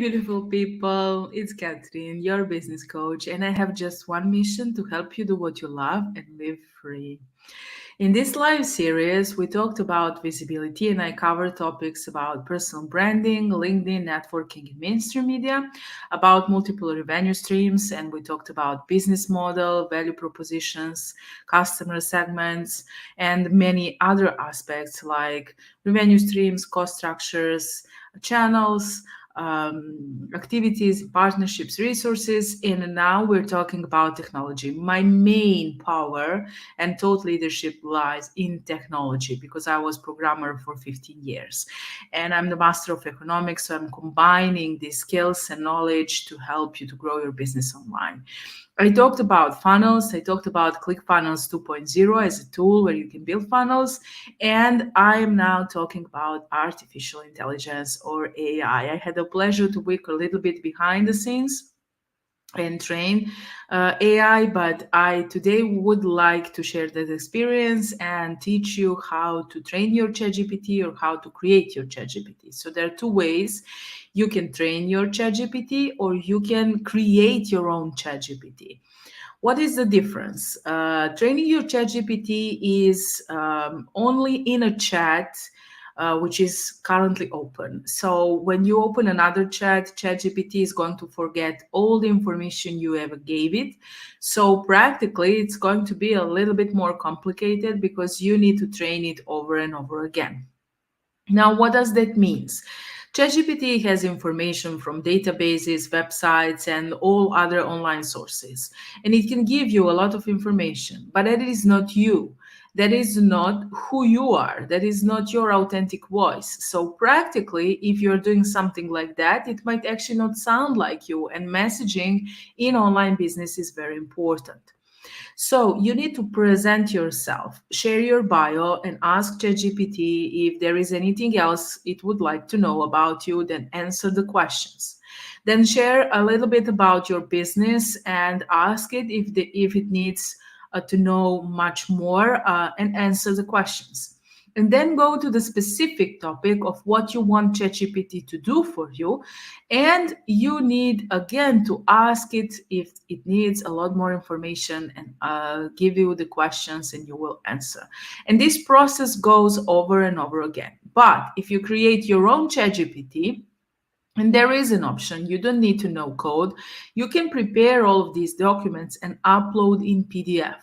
beautiful people. It's Catherine, your business coach, and I have just one mission to help you do what you love and live free. In this live series, we talked about visibility and I covered topics about personal branding, LinkedIn, networking, and mainstream media, about multiple revenue streams, and we talked about business model, value propositions, customer segments, and many other aspects like revenue streams, cost structures, channels, activities, partnerships, resources, and now we're talking about technology. My main power and thought leadership lies in technology because I was programmer for 15 years and I'm the master of economics, so I'm combining these skills and knowledge to help you to grow your business online. I talked about funnels. I talked about ClickFunnels 2.0 as a tool where you can build funnels. And I am now talking about artificial intelligence or AI. I had the pleasure to work a little bit behind the scenes and train AI, but I today would like to share that experience and teach you how to train your ChatGPT or how to create your ChatGPT. So there are two ways you can train your ChatGPT or you can create your own ChatGPT. What is the difference? Training your ChatGPT is only in a chat which is currently open. So when you open another chat, ChatGPT is going to forget all the information you ever gave it. So practically, it's going to be a little bit more complicated because you need to train it over and over again. Now, what does that mean? ChatGPT has information from databases, websites, and all other online sources, and it can give you a lot of information, but that is not you. That is not who you are. That is not your authentic voice. So, practically, if you're doing something like that, it might actually not sound like you, and messaging in online business is very important. So you need to present yourself, share your bio, and ask ChatGPT if there is anything else it would like to know about you, then answer the questions. Then share a little bit about your business and ask it if it needs to know much more and answer the questions. And then go to the specific topic of what you want ChatGPT to do for you. And you need again to ask it if it needs a lot more information and give you the questions and you will answer. And this process goes over and over again. But if you create your own ChatGPT, and there is an option, you don't need to know code. You can prepare all of these documents and upload in PDF.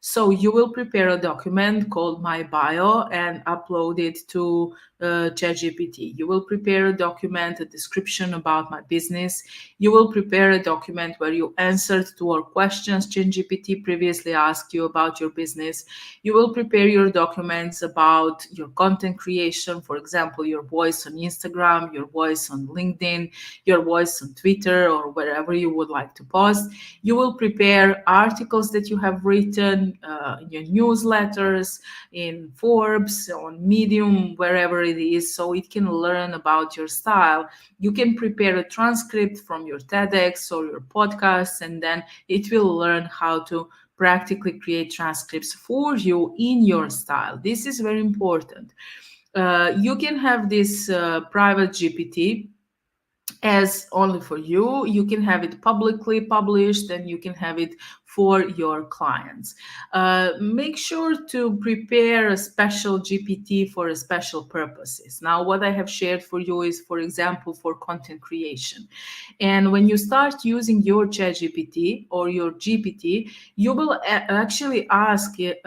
So you will prepare a document called My Bio and upload it to ChatGPT. You will prepare a document, a description about my business. You will prepare a document where you answered to all questions ChatGPT previously asked you about your business. You will prepare your documents about your content creation, for example, your voice on Instagram, your voice on LinkedIn, your voice on Twitter, or wherever you would like to post. You will prepare articles that you have written in your newsletters, in Forbes, on Medium, wherever it is, so it can learn about your style. You can prepare a transcript from your TEDx or your podcast, and then it will learn how to practically create transcripts for you in your style. This is very important. You can have this private GPT as only for you. You can have it publicly published and you can have it for your clients. Make sure to prepare a special GPT for a special purposes. Now, what I have shared for you is, for example, for content creation. And when you start using your ChatGPT or your GPT, you will actually ask it,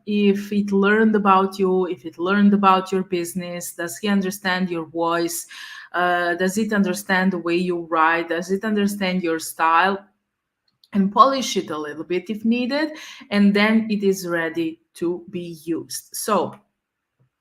if it learned about you, if it learned about your business, does he understand your voice? Does it understand the way you write? Does it understand your style? And polish it a little bit if needed, and then it is ready to be used. So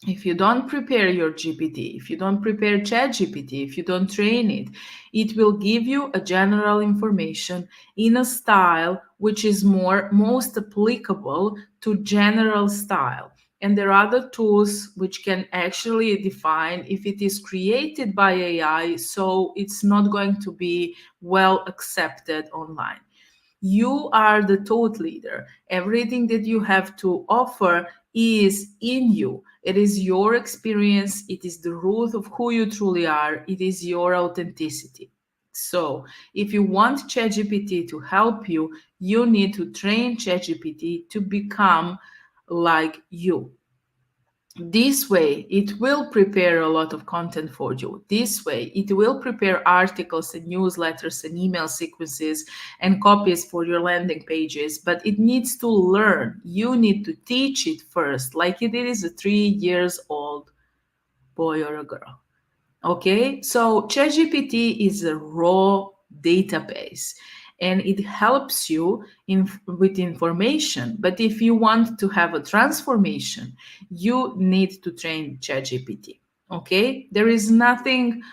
if you don't prepare your GPT, if you don't prepare ChatGPT, if you don't train it, it will give you a general information in a style which is most applicable to general style. And there are other tools which can actually define if it is created by AI, so it's not going to be well accepted online. You are the thought leader. Everything that you have to offer is in you. It is your experience. It is the root of who you truly are. It is your authenticity. So if you want ChatGPT to help you, you need to train ChatGPT to become like you. This way, it will prepare a lot of content for you. This way, it will prepare articles and newsletters and email sequences and copies for your landing pages, but it needs to learn. You need to teach it first, like it is a 3 years old boy or a girl. Okay, so ChatGPT is a raw database and it helps you with information. But if you want to have a transformation, you need to train ChatGPT. Okay, there is nothing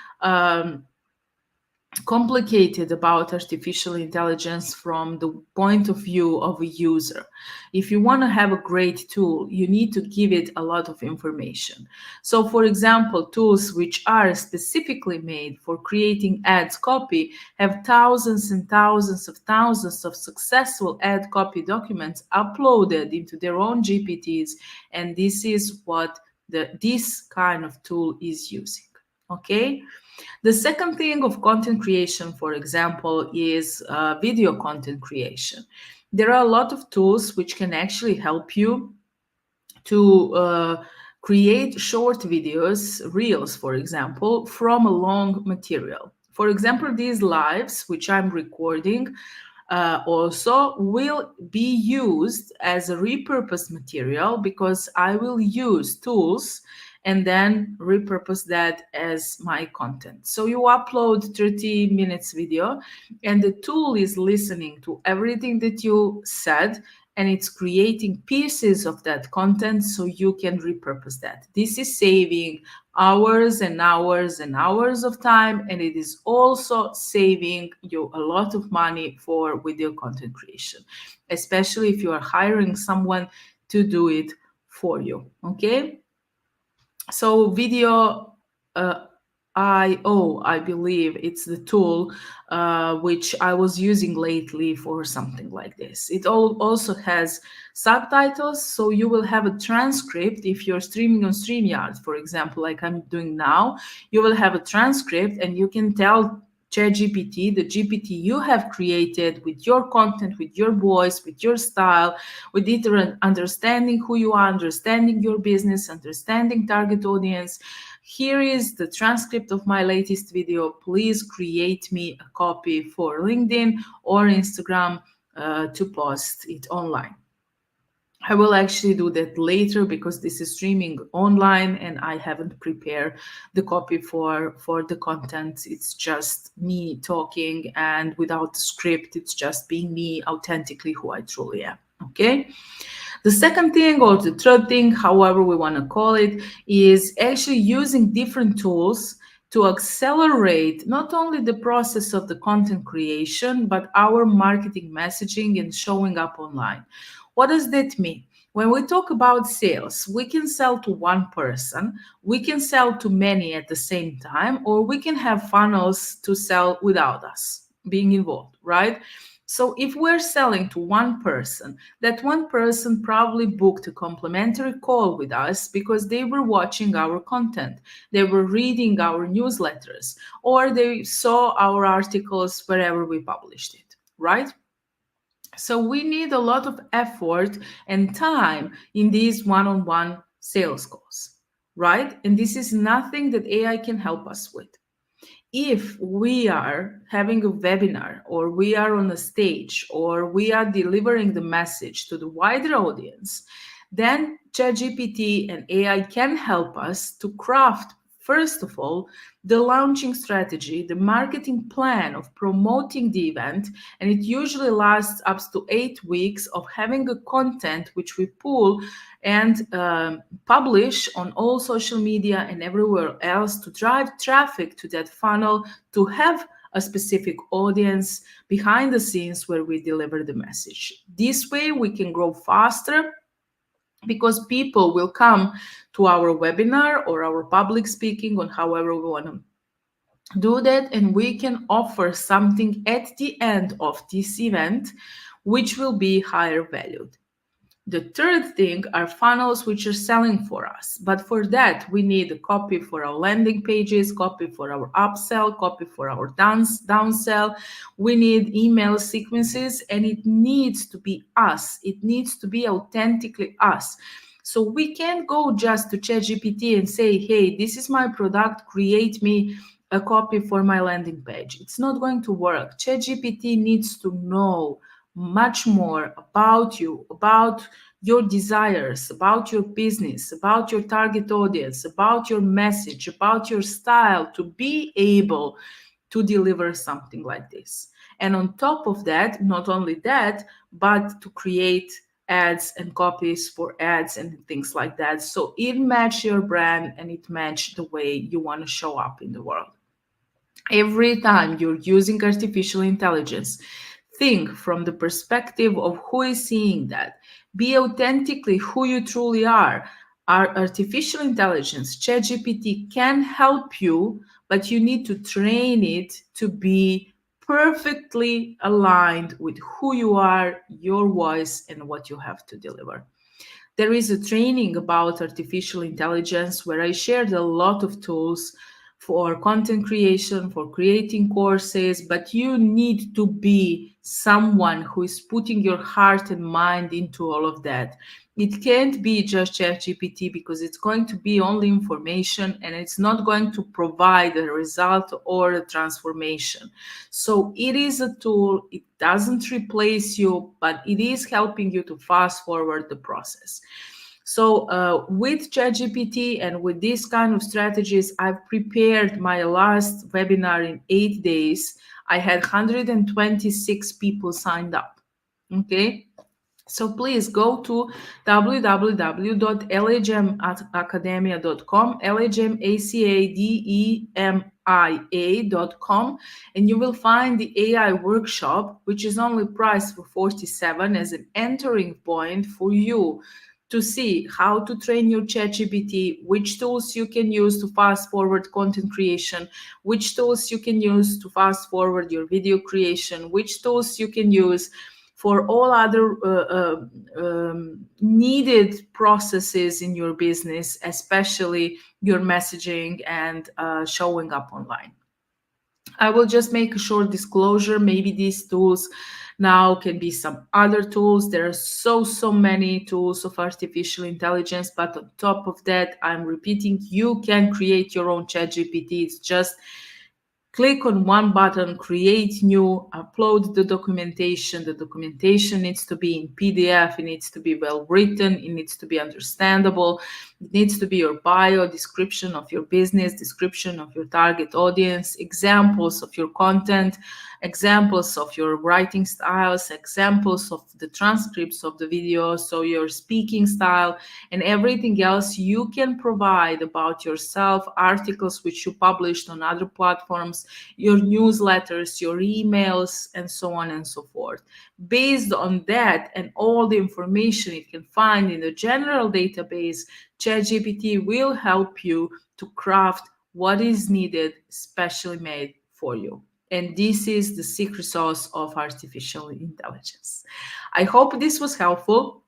complicated about artificial intelligence from the point of view of a user. If you want to have a great tool, you need to give it a lot of information. So, for example, tools which are specifically made for creating ads copy have thousands of successful ad copy documents uploaded into their own GPTs, and this is what this kind of tool is using. Okay. The second thing of content creation, for example, is video content creation. There are a lot of tools which can actually help you to create short videos, reels, for example, from a long material. For example, these lives, which I'm recording, also will be used as a repurposed material because I will use tools and then repurpose that as my content. So you upload 30 minutes video and the tool is listening to everything that you said and it's creating pieces of that content so you can repurpose that. This is saving hours and hours and hours of time, and it is also saving you a lot of money for video content creation, especially if you are hiring someone to do it for you. Okay, so video I believe it's the tool which I was using lately for something like this. It also has subtitles, so you will have a transcript if you're streaming on StreamYard, for example, like I'm doing now. You will have a transcript and you can tell ChatGPT, the GPT you have created with your content, with your voice, with your style, with it understanding who you are, understanding your business, understanding target audience. Here is the transcript of my latest video. Please create me a copy for LinkedIn or Instagram to post it online. I will actually do that later because this is streaming online and I haven't prepared the copy for the content. It's just me talking and without the script. It's just being me authentically who I truly am. Okay. The second thing, or the third thing, however we want to call it, is actually using different tools to accelerate not only the process of the content creation, but our marketing messaging and showing up online. What does that mean? When we talk about sales, we can sell to one person, we can sell to many at the same time, or we can have funnels to sell without us being involved, right? So if we're selling to one person, that one person probably booked a complimentary call with us because they were watching our content, they were reading our newsletters, or they saw our articles wherever we published it, right? So we need a lot of effort and time in these one-on-one sales calls, right? And this is nothing that AI can help us with. If we are having a webinar or we are on a stage or we are delivering the message to the wider audience, then ChatGPT and AI can help us to craft, first of all, the launching strategy, the marketing plan of promoting the event, and it usually lasts up to 8 weeks of having a content which we pull and publish on all social media and everywhere else to drive traffic to that funnel, to have a specific audience behind the scenes where we deliver the message. This way we can grow faster because people will come to our webinar or our public speaking on however we want to do that, and we can offer something at the end of this event which will be higher valued. The third thing are funnels which are selling for us. But for that, we need a copy for our landing pages, copy for our upsell, copy for our downsell. We need email sequences, and it needs to be us. It needs to be authentically us. So we can't go just to ChatGPT and say, hey, this is my product, create me a copy for my landing page. It's not going to work. ChatGPT needs to know much more about you, about your desires, about your business, about your target audience, about your message, about your style to be able to deliver something like this. And on top of that, not only that, but to create ads and copies for ads and things like that. So it match your brand and it match the way you want to show up in the world. Every time you're using artificial intelligence, think from the perspective of who is seeing that. Be authentically who you truly are. Our artificial intelligence, ChatGPT, can help you, but you need to train it to be perfectly aligned with who you are, your voice, and what you have to deliver. There is a training about artificial intelligence where I shared a lot of tools for content creation, for creating courses, but you need to be someone who is putting your heart and mind into all of that. It can't be just ChatGPT because it's going to be only information and it's not going to provide a result or a transformation. So it is a tool, it doesn't replace you, but it is helping you to fast forward the process. So with ChatGPT and with these kind of strategies, I've prepared my last webinar in 8 days. I had 126 people signed up. Okay. So please go to www.lhmacademia.com, lhmacademia.com, and you will find the AI workshop, which is only priced for $47 as an entering point for you to see how to train your ChatGPT, which tools you can use to fast forward content creation, which tools you can use to fast forward your video creation, which tools you can use for all other needed processes in your business, especially your messaging and showing up online. I will just make a short disclosure. Maybe these tools now can be some other tools. There are so many tools of artificial intelligence, but on top of that, I'm repeating, you can create your own ChatGPT. It's just click on one button, create new, upload the documentation. The documentation needs to be in PDF, it needs to be well written, it needs to be understandable, it needs to be your bio, description of your business, description of your target audience, examples of your content, examples of your writing styles, examples of the transcripts of the video, so your speaking style, and everything else you can provide about yourself, articles which you published on other platforms, your newsletters, your emails, and so on and so forth. Based on that and all the information it can find in the general database, ChatGPT will help you to craft what is needed, specially made for you. And this is the secret sauce of artificial intelligence. I hope this was helpful.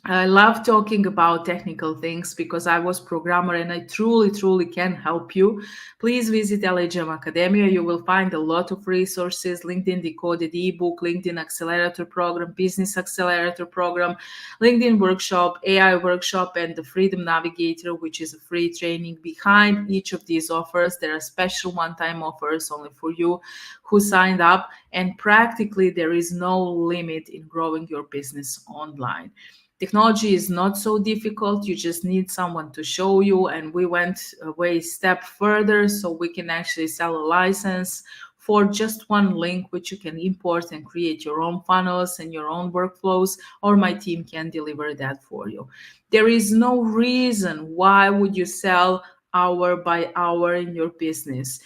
I love talking about technical things because I was programmer and I truly can help you. Please visit LHM Academia. You will find a lot of resources, LinkedIn Decoded ebook, LinkedIn Accelerator Program, Business Accelerator Program, LinkedIn Workshop, AI Workshop, and the Freedom Navigator, which is a free training. Behind each of these offers, there are special one-time offers only for you who signed up, and practically there is no limit in growing your business online. Technology is not so difficult. You just need someone to show you. And we went a step further, so we can actually sell a license for just one link, which you can import and create your own funnels and your own workflows, or my team can deliver that for you. There is no reason why would you sell hour by hour in your business.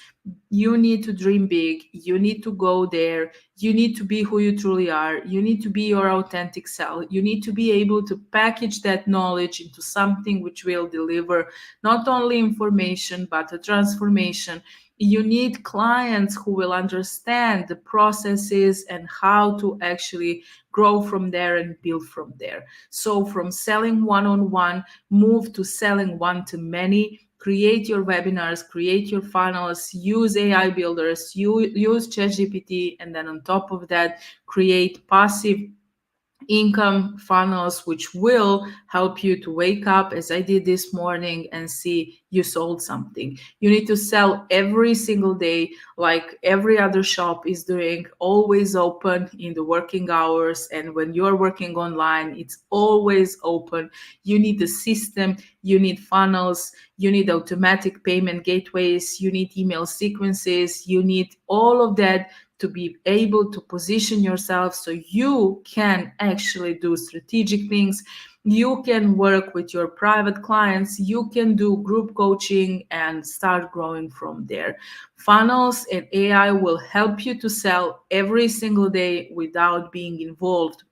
You need to dream big. You need to go there. You need to be who you truly are. You need to be your authentic self. You need to be able to package that knowledge into something which will deliver not only information, but a transformation. You need clients who will understand the processes and how to actually grow from there and build from there. So from selling one-on-one, move to selling one-to-many. Create your webinars, create your funnels, use AI builders, use ChatGPT, and then on top of that, create passive income funnels, which will help you to wake up, as I did this morning, and see you sold something. You need to sell every single day, like every other shop is doing, always open in the working hours. And when you're working online, it's always open. You need a system, you need funnels, you need automatic payment gateways, you need email sequences, you need all of that to be able to position yourself so you can actually do strategic things. You can work with your private clients, you can do group coaching and start growing from there. Funnels and AI will help you to sell every single day without being involved.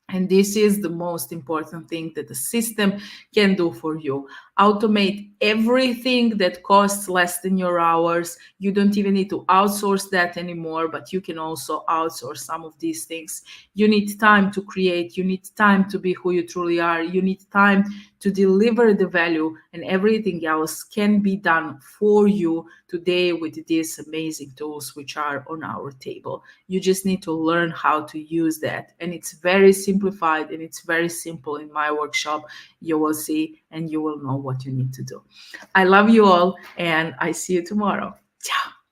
And this is the most important thing that the system can do for you. Automate everything that costs less than your hours. You don't even need to outsource that anymore, but you can also outsource some of these things. You need time to create. You need time to be who you truly are. You need time to deliver the value, and everything else can be done for you today with these amazing tools which are on our table. You just need to learn how to use that. And it's very simplified and it's very simple in my workshop. You will see and you will know what you need to do. I love you all and I see you tomorrow. Ciao.